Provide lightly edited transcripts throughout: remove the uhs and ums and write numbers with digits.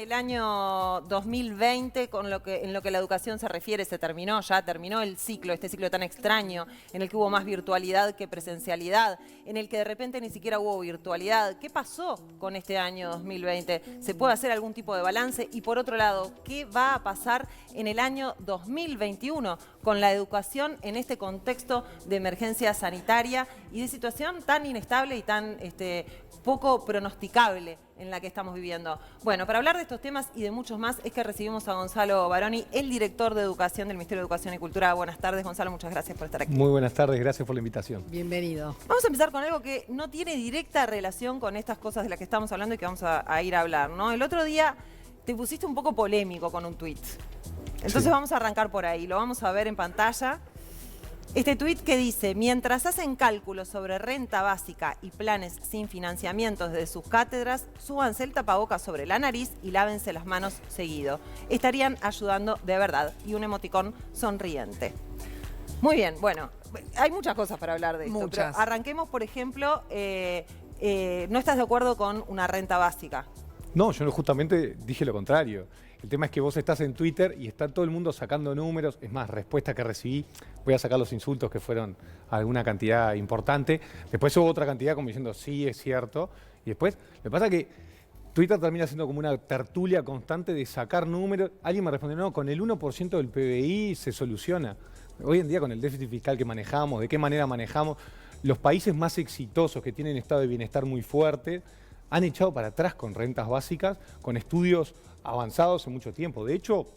el año 2020 en lo que la educación se refiere, ya terminó el ciclo, este ciclo tan extraño, en el que hubo más virtualidad que presencialidad, en el que de repente ni siquiera hubo virtualidad. ¿Qué pasó con este año 2020? ¿Se puede hacer algún tipo de balance? Y por otro lado, ¿qué va a pasar en el año 2021 con la educación en este contexto de emergencia sanitaria y de situación tan inestable y tan poco pronosticable en la que estamos viviendo? Bueno, para hablar de estos temas y de muchos más es que recibimos a Gonzalo Baroni, el director de Educación del Ministerio de Educación y Cultura. Buenas tardes, Gonzalo, muchas gracias por estar aquí. Muy buenas tardes, gracias por la invitación. Bienvenido. Vamos a empezar con algo que no tiene directa relación con estas cosas de las que estamos hablando y que vamos a ir a hablar, ¿no? El otro día te pusiste un poco polémico con un tuit. Entonces Sí. vamos a arrancar por ahí, lo vamos a ver en pantalla. Este tuit que dice: mientras hacen cálculos sobre renta básica y planes sin financiamientos desde sus cátedras, súbanse el tapabocas sobre la nariz y lávense las manos seguido. Estarían ayudando de verdad. Y un emoticón sonriente. Muy bien, bueno, hay muchas cosas para hablar de esto. Muchas. Pero arranquemos, por ejemplo, ¿no estás de acuerdo con una renta básica? No, yo justamente dije lo contrario. El tema es que vos estás en Twitter y está todo el mundo sacando números. Es más, respuesta que recibí, voy a sacar los insultos que fueron alguna cantidad importante. Después hubo otra cantidad como diciendo, sí, es cierto. Y después, me pasa que Twitter termina siendo como una tertulia constante de sacar números. Alguien me respondió, no, con el 1% del PBI se soluciona. Hoy en día con el déficit fiscal que manejamos, de qué manera manejamos, los países más exitosos que tienen estado de bienestar muy fuerte han echado para atrás con rentas básicas, con estudios avanzados en mucho tiempo. De hecho,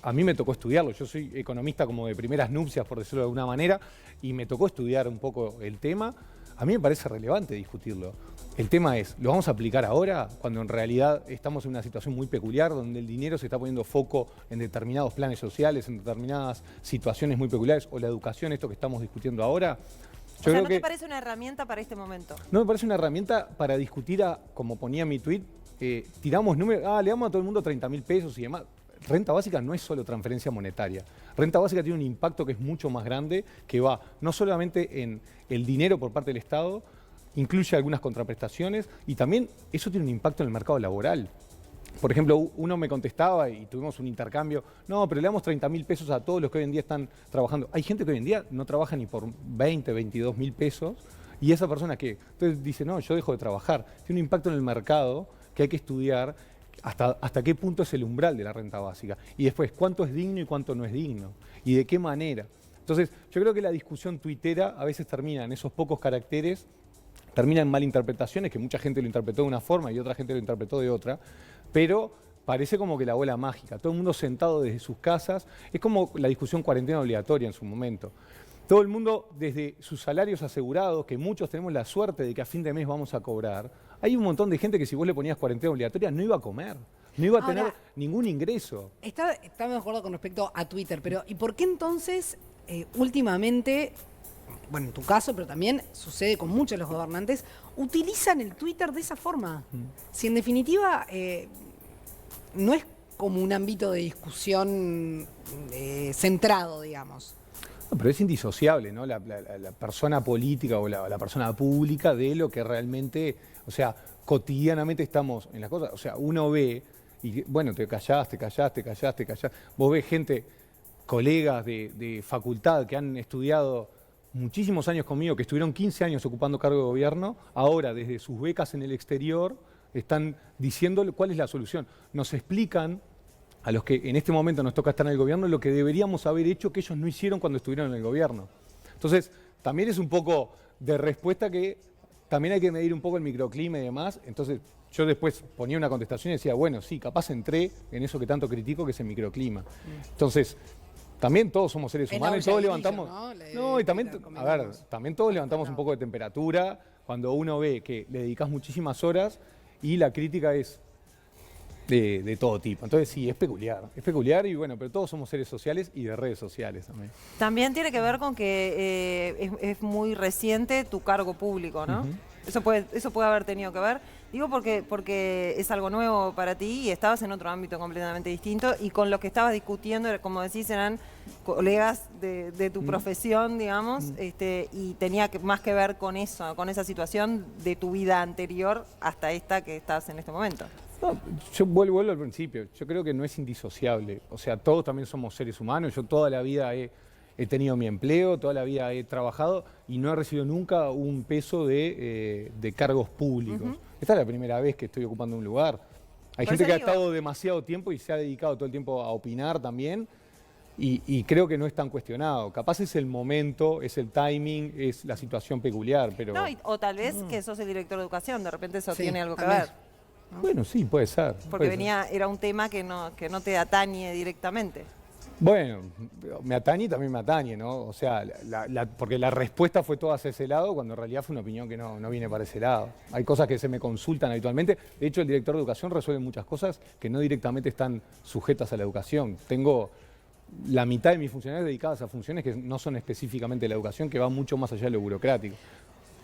a mí me tocó estudiarlo. Yo soy economista como de primeras nupcias, por decirlo de alguna manera, y me tocó estudiar un poco el tema. A mí me parece relevante discutirlo. El tema es, ¿lo vamos a aplicar ahora? Cuando en realidad estamos en una situación muy peculiar, donde el dinero se está poniendo foco en determinados planes sociales, en determinadas situaciones muy peculiares, o la educación, esto que estamos discutiendo ahora. O sea, ¿no te parece una herramienta para este momento? No me parece una herramienta para discutir, como ponía mi tuit, tiramos números, le damos a todo el mundo 30.000 pesos y demás. Renta básica no es solo transferencia monetaria. Renta básica tiene un impacto que es mucho más grande, que va no solamente en el dinero por parte del Estado, incluye algunas contraprestaciones y también eso tiene un impacto en el mercado laboral. Por ejemplo, uno me contestaba y tuvimos un intercambio, no, pero le damos 30.000 pesos a todos los que hoy en día están trabajando. Hay gente que hoy en día no trabaja ni por 20, 22.000 pesos y esa persona que entonces dice, no, yo dejo de trabajar. Tiene un impacto en el mercado que hay que estudiar hasta qué punto es el umbral de la renta básica. Y después, cuánto es digno y cuánto no es digno. Y de qué manera. Entonces, yo creo que la discusión tuitera a veces termina en esos pocos caracteres, termina en malinterpretaciones, que mucha gente lo interpretó de una forma y otra gente lo interpretó de otra, pero parece como que la bola mágica, todo el mundo sentado desde sus casas, es como la discusión cuarentena obligatoria en su momento. Todo el mundo desde sus salarios asegurados, que muchos tenemos la suerte de que a fin de mes vamos a cobrar, hay un montón de gente que si vos le ponías cuarentena obligatoria no iba a comer, no iba a tener ningún ingreso. Estamos de acuerdo con respecto a Twitter, pero ¿y por qué entonces últimamente, bueno, en tu caso, pero también sucede con muchos de los gobernantes, utilizan el Twitter de esa forma? Si en definitiva no es como un ámbito de discusión centrado, digamos. No, pero es indisociable, ¿no? La persona política o la persona pública de lo que realmente, o sea, cotidianamente estamos en las cosas. O sea, uno ve, y bueno, te callás. Vos ves gente, colegas de facultad que han estudiado muchísimos años conmigo, que estuvieron 15 años ocupando cargo de gobierno, ahora desde sus becas en el exterior están diciendo cuál es la solución. Nos explican a los que en este momento nos toca estar en el gobierno lo que deberíamos haber hecho que ellos no hicieron cuando estuvieron en el gobierno. Entonces, también es un poco de respuesta que también hay que medir un poco el microclima y demás. Entonces, yo después ponía una contestación y decía, bueno, sí, capaz entré en eso que tanto critico, que es el microclima. Entonces, también todos somos seres humanos y todos levantamos. No, y también, a ver, también todos levantamos un poco de temperatura cuando uno ve que le dedicas muchísimas horas y la crítica es de todo tipo. Entonces sí, es peculiar y bueno, pero todos somos seres sociales y de redes sociales también. También tiene que ver con que es muy reciente tu cargo público, ¿no? Eso puede haber tenido que ver. Digo porque es algo nuevo para ti y estabas en otro ámbito completamente distinto y con lo que estabas discutiendo, como decís, eran colegas de tu profesión, digamos, y tenía más que ver con eso, con esa situación de tu vida anterior hasta esta que estás en este momento. No, yo vuelvo al principio. Yo creo que no es indisociable. O sea, todos también somos seres humanos. Yo toda la vida he tenido mi empleo, toda la vida he trabajado y no he recibido nunca un peso de cargos públicos. Esta es la primera vez que estoy ocupando un lugar. Hay gente que ha estado demasiado tiempo y se ha dedicado todo el tiempo a opinar también. Y creo que no es tan cuestionado. Capaz es el momento, es el timing, es la situación peculiar, pero... No, o tal vez que sos el director de educación, de repente eso Sí, tiene algo que también. ver. Bueno, sí, puede ser. Porque puede ser. era un tema que no te atañe directamente. Bueno, me atañe y también me atañe, ¿no? O sea, porque la respuesta fue toda hacia ese lado, cuando en realidad fue una opinión que no viene para ese lado. Hay cosas que se me consultan habitualmente. De hecho, el director de educación resuelve muchas cosas que no directamente están sujetas a la educación. Tengo la mitad de mis funcionarios dedicadas a funciones que no son específicamente la educación, que van mucho más allá de lo burocrático.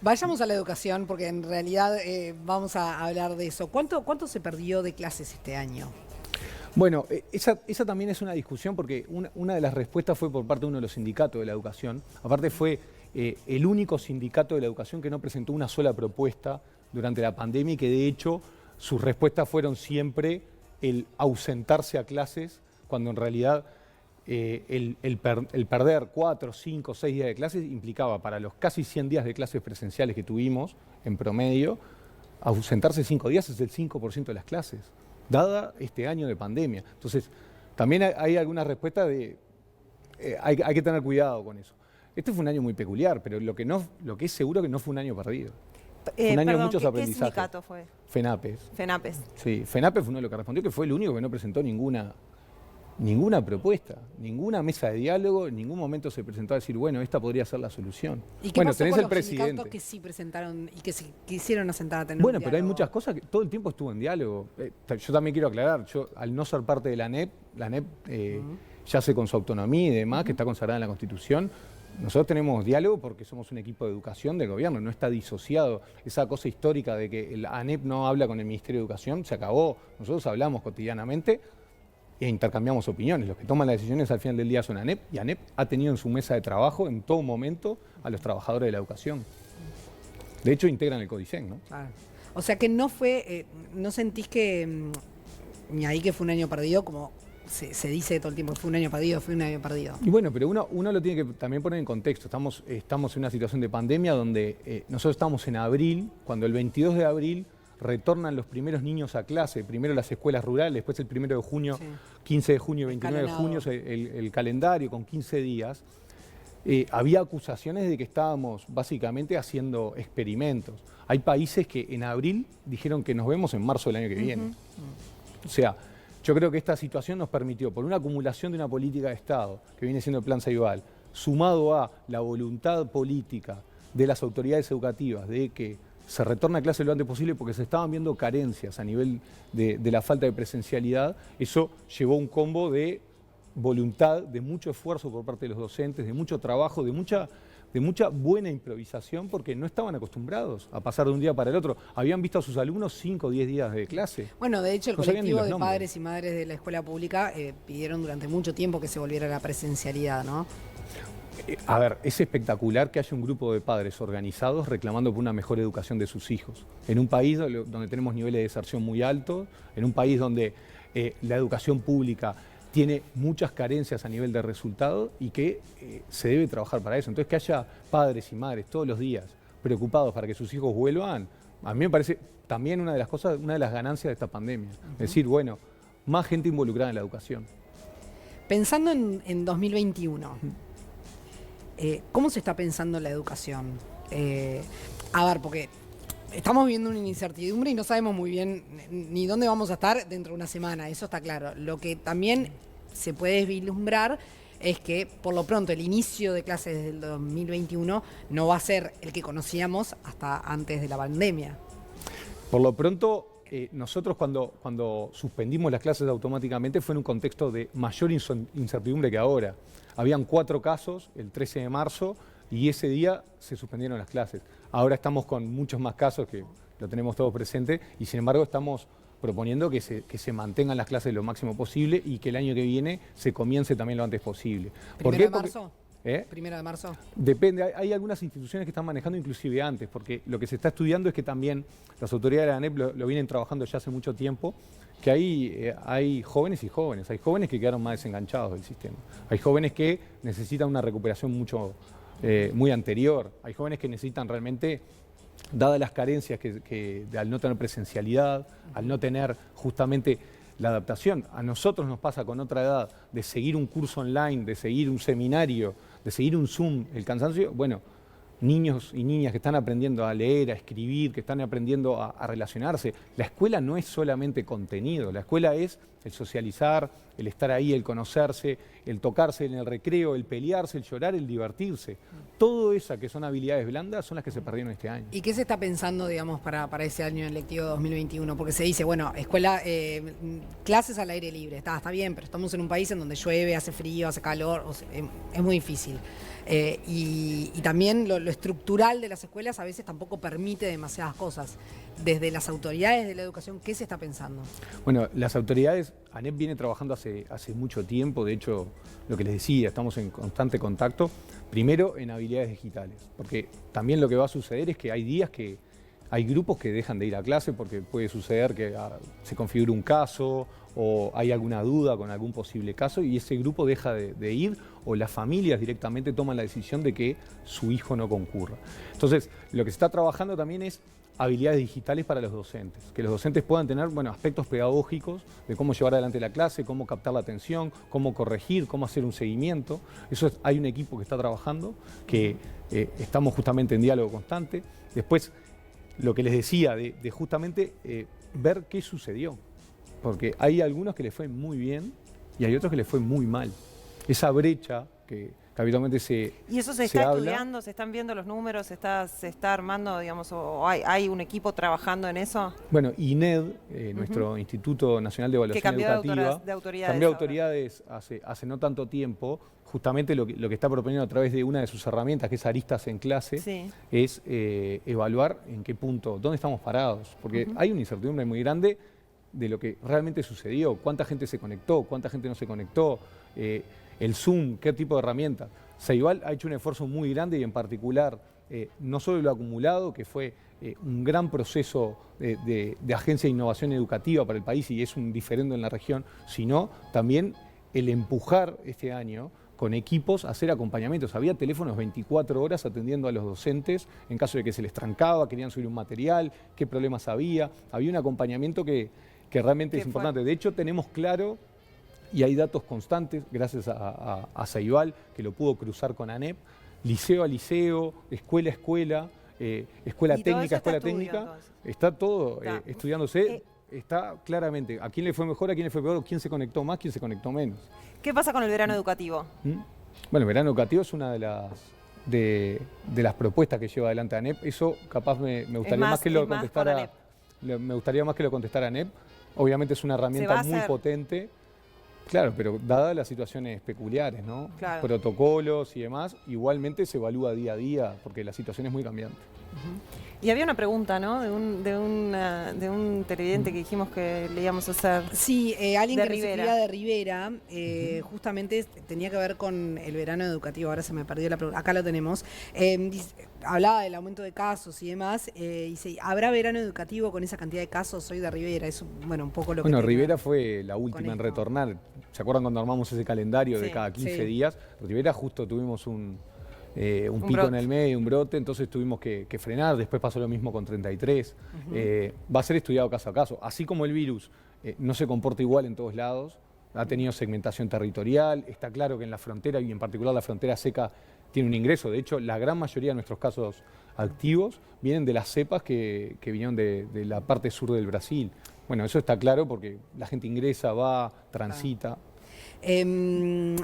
Vayamos a la educación, porque en realidad vamos a hablar de eso. ¿Cuánto se perdió de clases este año? Bueno, esa también es una discusión porque una de las respuestas fue por parte de uno de los sindicatos de la educación. Aparte fue el único sindicato de la educación que no presentó una sola propuesta durante la pandemia y que de hecho sus respuestas fueron siempre el ausentarse a clases cuando en realidad el perder 4, 5, 6 días de clases implicaba para los casi 100 días de clases presenciales que tuvimos en promedio, ausentarse 5 días es el 5% de las clases, dada este año de pandemia. Entonces, también hay algunas respuestas de... hay que tener cuidado con eso. Este fue un año muy peculiar, pero lo que es seguro que no fue un año perdido. Fue un año de muchos ¿qué aprendizajes. sindicato fue? FENAPES. FENAPES. Sí, FENAPES fue uno de los que respondió, que fue el único que no presentó ninguna propuesta, ninguna mesa de diálogo, en ningún momento se presentó a decir, bueno, esta podría ser la solución. ¿Y qué Bueno, pasó tenés con el los presidente. sindicatos que sí presentaron y que se quisieron sentar a tener Bueno, un pero hay diálogo? muchas cosas que todo el tiempo estuvo en diálogo. Yo también quiero aclarar, yo al no ser parte de la ANEP yace con su autonomía y demás, que está consagrada en la Constitución. Nosotros tenemos diálogo porque somos un equipo de educación del gobierno, no está disociado. Esa cosa histórica de que el ANEP no habla con el Ministerio de Educación se acabó. Nosotros hablamos cotidianamente e intercambiamos opiniones. Los que toman las decisiones al final del día son ANEP y ANEP ha tenido en su mesa de trabajo en todo momento a los trabajadores de la educación. De hecho, integran el CODICEN, ¿no? Claro. O sea que no fue, no sentís que, ni ahí que fue un año perdido, como se dice todo el tiempo, fue un año perdido, fue un año perdido. Y bueno, pero uno lo tiene que también poner en contexto. Estamos en una situación de pandemia donde nosotros estamos en abril, cuando el 22 de abril retornan los primeros niños a clase, primero las escuelas rurales, después el 1 de junio, Sí. 15 de junio, 29 de junio, el calendario con 15 días. Había acusaciones de que estábamos básicamente haciendo experimentos. Hay países que en abril dijeron que nos vemos en marzo del año que viene. O sea, yo creo que esta situación nos permitió, por una acumulación de una política de Estado, que viene siendo el Plan Ceibal, sumado a la voluntad política de las autoridades educativas de que se retorne a clase lo antes posible porque se estaban viendo carencias a nivel de la falta de presencialidad, eso llevó un combo de voluntad, de mucho esfuerzo por parte de los docentes, de mucho trabajo, de mucha buena improvisación, porque no estaban acostumbrados a pasar de un día para el otro. Habían visto a sus alumnos 5 o 10 días de clase. Bueno, de hecho, el No sabían ni colectivo los de nombres. padres y madres de la escuela pública pidieron durante mucho tiempo que se volviera a la presencialidad, ¿no? A ver, es espectacular que haya un grupo de padres organizados reclamando por una mejor educación de sus hijos. En un país donde tenemos niveles de deserción muy altos, en un país donde la educación pública tiene muchas carencias a nivel de resultados y que se debe trabajar para eso. Entonces, que haya padres y madres todos los días preocupados para que sus hijos vuelvan, a mí me parece también una de las cosas, una de las ganancias de esta pandemia. Es decir, bueno, más gente involucrada en la educación. Pensando en 2021, ¿cómo se está pensando en la educación? A ver, porque estamos viviendo una incertidumbre y no sabemos muy bien ni dónde vamos a estar dentro de una semana, eso está claro. Lo que también se puede vislumbrar es que, por lo pronto, el inicio de clases del 2021 no va a ser el que conocíamos hasta antes de la pandemia. Por lo pronto, nosotros cuando suspendimos las clases automáticamente fue en un contexto de mayor incertidumbre que ahora. Habían 4 casos el 13 de marzo y ese día se suspendieron las clases. Ahora estamos con muchos más casos que lo tenemos todos presente y sin embargo estamos proponiendo que se mantengan las clases lo máximo posible y que el año que viene se comience también lo antes posible. ¿Por qué? ¿1 de marzo? 1 de marzo. Depende, hay algunas instituciones que están manejando inclusive antes, porque lo que se está estudiando es que también las autoridades de la ANEP lo vienen trabajando ya hace mucho tiempo, que hay jóvenes y jóvenes. Hay jóvenes que quedaron más desenganchados del sistema. Hay jóvenes que necesitan una recuperación muy anterior. Hay jóvenes que necesitan realmente, dadas las carencias al no tener presencialidad, al no tener justamente la adaptación. A nosotros nos pasa con otra edad de seguir un curso online, de seguir un seminario, de seguir un Zoom, el cansancio. Bueno, niños y niñas que están aprendiendo a leer, a escribir, que están aprendiendo a relacionarse. La escuela no es solamente contenido, la escuela es el socializar, el estar ahí, el conocerse, el tocarse en el recreo, el pelearse, el llorar, el divertirse. Todo eso que son habilidades blandas son las que se perdieron este año. ¿Y qué se está pensando, digamos, para ese año lectivo 2021? Porque se dice, bueno, escuela, clases al aire libre, está bien, pero estamos en un país en donde llueve, hace frío, hace calor, o sea, es muy difícil. Y también lo estructural de las escuelas a veces tampoco permite demasiadas cosas. Desde las autoridades de la educación, ¿qué se está pensando? Bueno, las autoridades, ANEP viene trabajando hace mucho tiempo, de hecho, lo que les decía, estamos en constante contacto, primero en habilidades digitales, porque también lo que va a suceder es que hay días que hay grupos que dejan de ir a clase porque puede suceder que se configure un caso o hay alguna duda con algún posible caso y ese grupo deja de ir o las familias directamente toman la decisión de que su hijo no concurra. Entonces, lo que se está trabajando también es habilidades digitales para los docentes, que los docentes puedan tener aspectos pedagógicos de cómo llevar adelante la clase, cómo captar la atención, cómo corregir, cómo hacer un seguimiento. Hay un equipo que está trabajando, que estamos justamente en diálogo constante. Después, lo que les decía, de justamente ver qué sucedió, porque hay algunos que les fue muy bien y hay otros que les fue muy mal. Esa brecha que habitualmente ¿Y eso se está estudiando? ¿Se están viendo los números? ¿Se está armando, digamos, o hay un equipo trabajando en eso? Bueno, INED, nuestro Instituto Nacional de Evaluación Educativa, cambió de autoridades hace no tanto tiempo. Justamente lo que está proponiendo a través de una de sus herramientas, que es Aristas en Clase, sí, es evaluar en qué punto, dónde estamos parados. Porque hay una incertidumbre muy grande de lo que realmente sucedió, cuánta gente se conectó, cuánta gente no se conectó, el Zoom, qué tipo de herramienta. Ceibal ha hecho un esfuerzo muy grande y en particular, no solo lo acumulado, que fue un gran proceso de agencia de innovación educativa para el país y es un diferendo en la región, sino también el empujar este año con equipos a hacer acompañamientos. Había teléfonos 24 horas atendiendo a los docentes en caso de que se les trancaba, querían subir un material, qué problemas había. Había un acompañamiento que realmente es importante. De hecho, tenemos claro, y hay datos constantes, gracias a Ceibal, que lo pudo cruzar con ANEP, liceo a liceo, escuela a escuela, escuela técnica a escuela técnica, está todo estudiándose. Está claramente a quién le fue mejor, a quién le fue peor, quién se conectó más, quién se conectó menos. ¿Qué pasa con el verano educativo? Bueno, el verano educativo es una de las propuestas que lleva adelante ANEP. Eso capaz me gustaría más que lo contestara. Me gustaría más que lo contestara ANEP. Obviamente es una herramienta muy potente. Claro, pero dadas las situaciones peculiares, ¿no? Claro. Protocolos y demás, igualmente se evalúa día a día porque la situación es muy cambiante. Y había una pregunta, ¿no? De un televidente que dijimos que le íbamos a hacer. Sí, alguien que nos escribía de Rivera, justamente tenía que ver con el verano educativo. Ahora se me perdió la pregunta. Acá lo tenemos. Hablaba del aumento de casos y demás. Dice, ¿habrá verano educativo con esa cantidad de casos? Soy de Rivera. Es un poco lo que. Bueno, Rivera fue la última en retornar. ¿Se acuerdan cuando armamos ese calendario de cada 15 días? Rivera justo tuvimos un pico en el medio, un brote, entonces tuvimos que frenar, después pasó lo mismo con 33. Va a ser estudiado caso a caso. Así como el virus no se comporta igual en todos lados, ha tenido segmentación territorial, está claro que en la frontera y en particular la frontera seca tiene un ingreso. De hecho, la gran mayoría de nuestros casos activos vienen de las cepas que vinieron de la parte sur del Brasil. Bueno, eso está claro porque la gente ingresa, va, transita.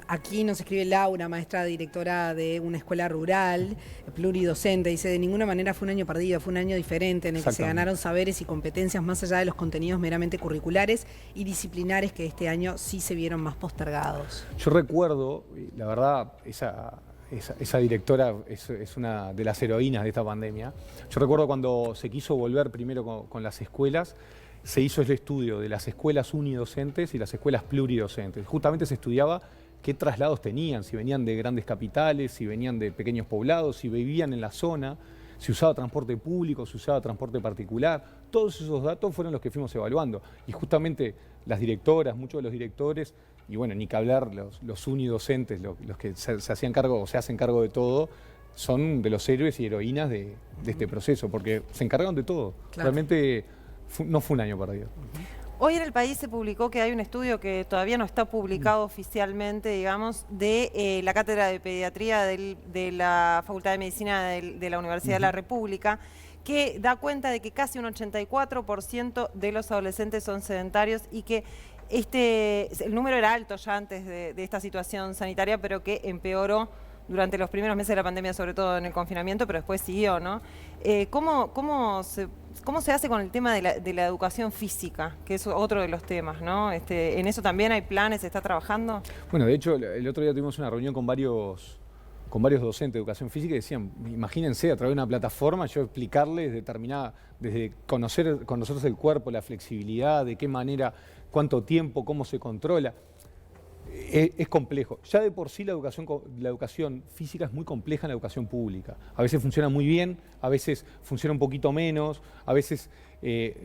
Aquí nos escribe Laura, maestra directora de una escuela rural, pluridocente, dice, de ninguna manera fue un año perdido, fue un año diferente en el que se ganaron saberes y competencias más allá de los contenidos meramente curriculares y disciplinares que este año sí se vieron más postergados. Yo recuerdo, la verdad, esa directora es una de las heroínas de esta pandemia. Yo recuerdo cuando se quiso volver primero con las escuelas, se hizo el estudio de las escuelas unidocentes y las escuelas pluridocentes. Justamente se estudiaba qué traslados tenían, si venían de grandes capitales, si venían de pequeños poblados, si vivían en la zona, si usaba transporte público, si usaba transporte particular. Todos esos datos fueron los que fuimos evaluando. Y justamente las directoras, muchos de los directores, y bueno, ni que hablar los unidocentes, los que se hacían cargo o se hacen cargo de todo, son de los héroes y heroínas de este proceso, porque se encargaron de todo. Claro. Realmente no fue un año perdido. Hoy en El País se publicó que hay un estudio que todavía no está publicado oficialmente, digamos, de la Cátedra de Pediatría de la Facultad de Medicina de la Universidad de la República, que da cuenta de que casi un 84% de los adolescentes son sedentarios y que el número era alto ya antes de esta situación sanitaria, pero que empeoró durante los primeros meses de la pandemia, sobre todo en el confinamiento, pero después siguió, ¿no? ¿Cómo se hace con el tema de la educación física, que es otro de los temas, ¿no? ¿En eso también hay planes? ¿Se está trabajando? Bueno, de hecho, el otro día tuvimos una reunión con varios docentes de educación física y decían, imagínense, a través de una plataforma, yo explicarles desde conocerse el cuerpo, la flexibilidad, de qué manera, cuánto tiempo, cómo se controla. Es complejo. Ya de por sí la educación física es muy compleja en la educación pública. A veces funciona muy bien, a veces funciona un poquito menos, a veces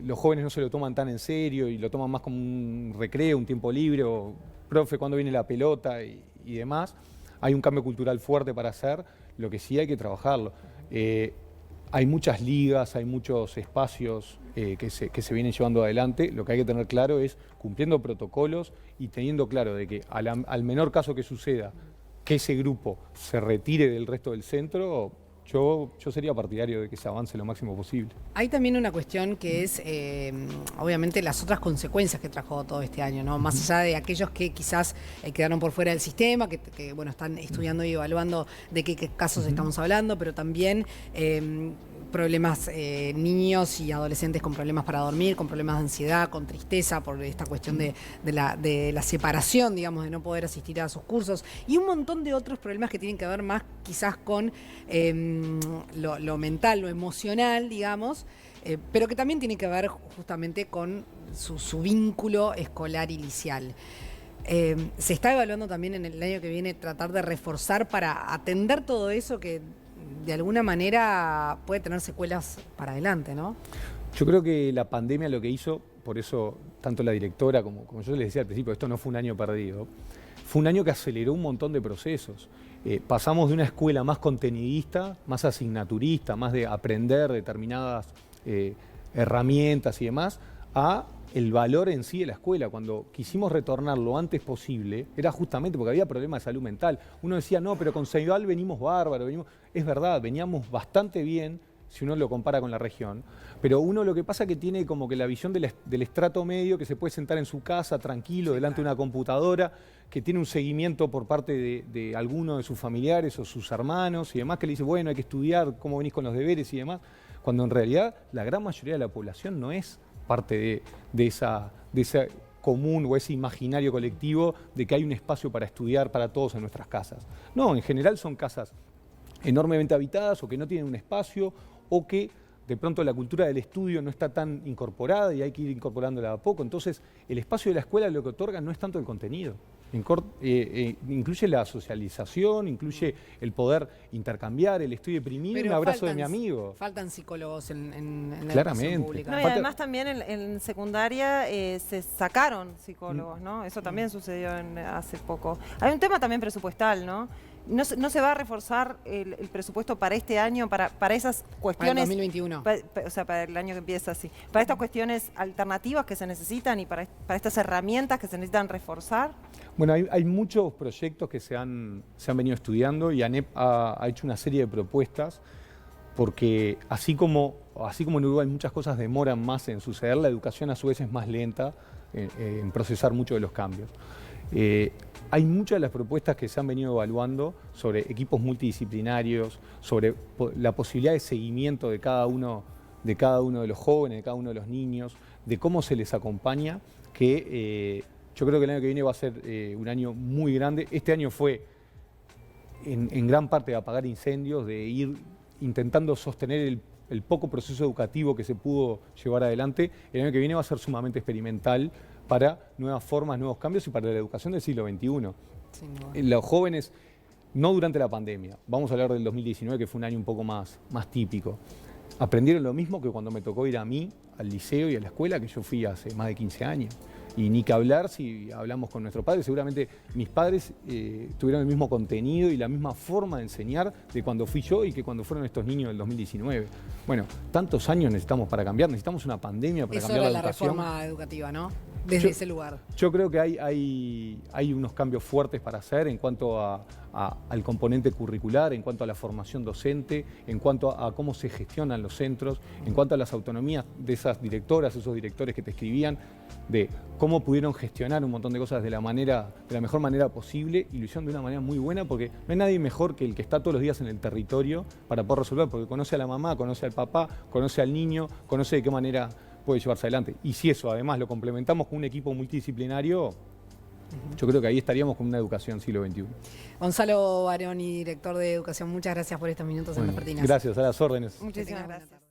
los jóvenes no se lo toman tan en serio y lo toman más como un recreo, un tiempo libre, o profe, cuando viene la pelota y demás. Hay un cambio cultural fuerte para hacer, lo que sí hay que trabajarlo. Hay muchas ligas, hay muchos espacios que se vienen llevando adelante. Lo que hay que tener claro es, cumpliendo protocolos y teniendo claro de que al menor caso que suceda, que ese grupo se retire del resto del centro, yo sería partidario de que se avance lo máximo posible. Hay también una cuestión que es, obviamente, las otras consecuencias que trajo todo este año, ¿no? Más allá de aquellos que quizás quedaron por fuera del sistema, que bueno, están estudiando y evaluando de qué casos estamos hablando, pero también problemas, niños y adolescentes con problemas para dormir, con problemas de ansiedad, con tristeza por esta cuestión de la separación, digamos, de no poder asistir a sus cursos, y un montón de otros problemas que tienen que ver más quizás con lo mental, lo emocional, digamos, pero que también tiene que ver justamente con su vínculo escolar y liceal. Se está evaluando también en el año que viene tratar de reforzar para atender todo eso que de alguna manera puede tener secuelas para adelante, ¿no? Yo creo que la pandemia lo que hizo, por eso tanto la directora como yo les decía al principio, esto no fue un año perdido, fue un año que aceleró un montón de procesos. Pasamos de una escuela más contenidista, más asignaturista, más de aprender determinadas herramientas y demás, a el valor en sí de la escuela. Cuando quisimos retornar lo antes posible, era justamente porque había problemas de salud mental. Uno decía, no, pero con Ceibal venimos bárbaro, es verdad, veníamos bastante bien si uno lo compara con la región, pero uno lo que pasa es que tiene como que la visión del estrato medio, que se puede sentar en su casa tranquilo, sí, delante de una computadora, que tiene un seguimiento por parte de alguno de sus familiares o sus hermanos y demás, que le dice, bueno, hay que estudiar, cómo venís con los deberes y demás, cuando en realidad la gran mayoría de la población no es parte de ese común o ese imaginario colectivo de que hay un espacio para estudiar para todos en nuestras casas. No, en general son casas enormemente habitadas o que no tienen un espacio o que de pronto la cultura del estudio no está tan incorporada y hay que ir incorporándola a poco. Entonces, el espacio de la escuela lo que otorga no es tanto el contenido. Incluye la socialización, incluye el poder intercambiar, el estoy deprimido, un abrazo de mi amigo. Faltan psicólogos en la Claramente. educación pública. No, y además también en secundaria se sacaron psicólogos, ¿no? Eso también sucedió hace poco. Hay un tema también presupuestal, ¿no? ¿No se va a reforzar el presupuesto para este año, para esas cuestiones? Para el 2021. O sea, para el año que empieza así. Para estas cuestiones alternativas que se necesitan y para estas herramientas que se necesitan reforzar. Bueno, hay muchos proyectos que se han venido estudiando y ANEP ha hecho una serie de propuestas porque así como en Uruguay muchas cosas demoran más en suceder, la educación a su vez es más lenta en procesar muchos de los cambios. Hay muchas de las propuestas que se han venido evaluando sobre equipos multidisciplinarios, sobre la posibilidad de seguimiento de cada uno de los jóvenes, de cada uno de los niños, de cómo se les acompaña, que yo creo que el año que viene va a ser un año muy grande. Este año fue en gran parte de apagar incendios, de ir intentando sostener el poco proceso educativo que se pudo llevar adelante. El año que viene va a ser sumamente experimental para nuevas formas, nuevos cambios y para la educación del siglo XXI. Sin duda. Los jóvenes, no durante la pandemia, vamos a hablar del 2019, que fue un año un poco más típico, aprendieron lo mismo que cuando me tocó ir a mí, al liceo y a la escuela, que yo fui hace más de 15 años. Y ni que hablar si hablamos con nuestros padres, seguramente mis padres tuvieron el mismo contenido y la misma forma de enseñar de cuando fui yo y que cuando fueron estos niños del 2019. Bueno, tantos años necesitamos para cambiar, necesitamos una pandemia para Eso cambiar era la la educación. reforma educativa, ¿no? Desde ese lugar. Yo creo que hay unos cambios fuertes para hacer en cuanto al componente curricular, en cuanto a la formación docente, en cuanto a cómo se gestionan los centros, en cuanto a las autonomías de esas directoras, esos directores que te escribían, de cómo pudieron gestionar un montón de cosas de la mejor manera posible, y lo hicieron de una manera muy buena, porque no hay nadie mejor que el que está todos los días en el territorio para poder resolver, porque conoce a la mamá, conoce al papá, conoce al niño, conoce de qué manera puede llevarse adelante. Y si eso además lo complementamos con un equipo multidisciplinario, yo creo que ahí estaríamos con una educación siglo XXI. Gonzalo Baroni, director de Educación, muchas gracias por estos minutos en Vespertinas. Gracias, a las órdenes. Muchísimas buenas gracias.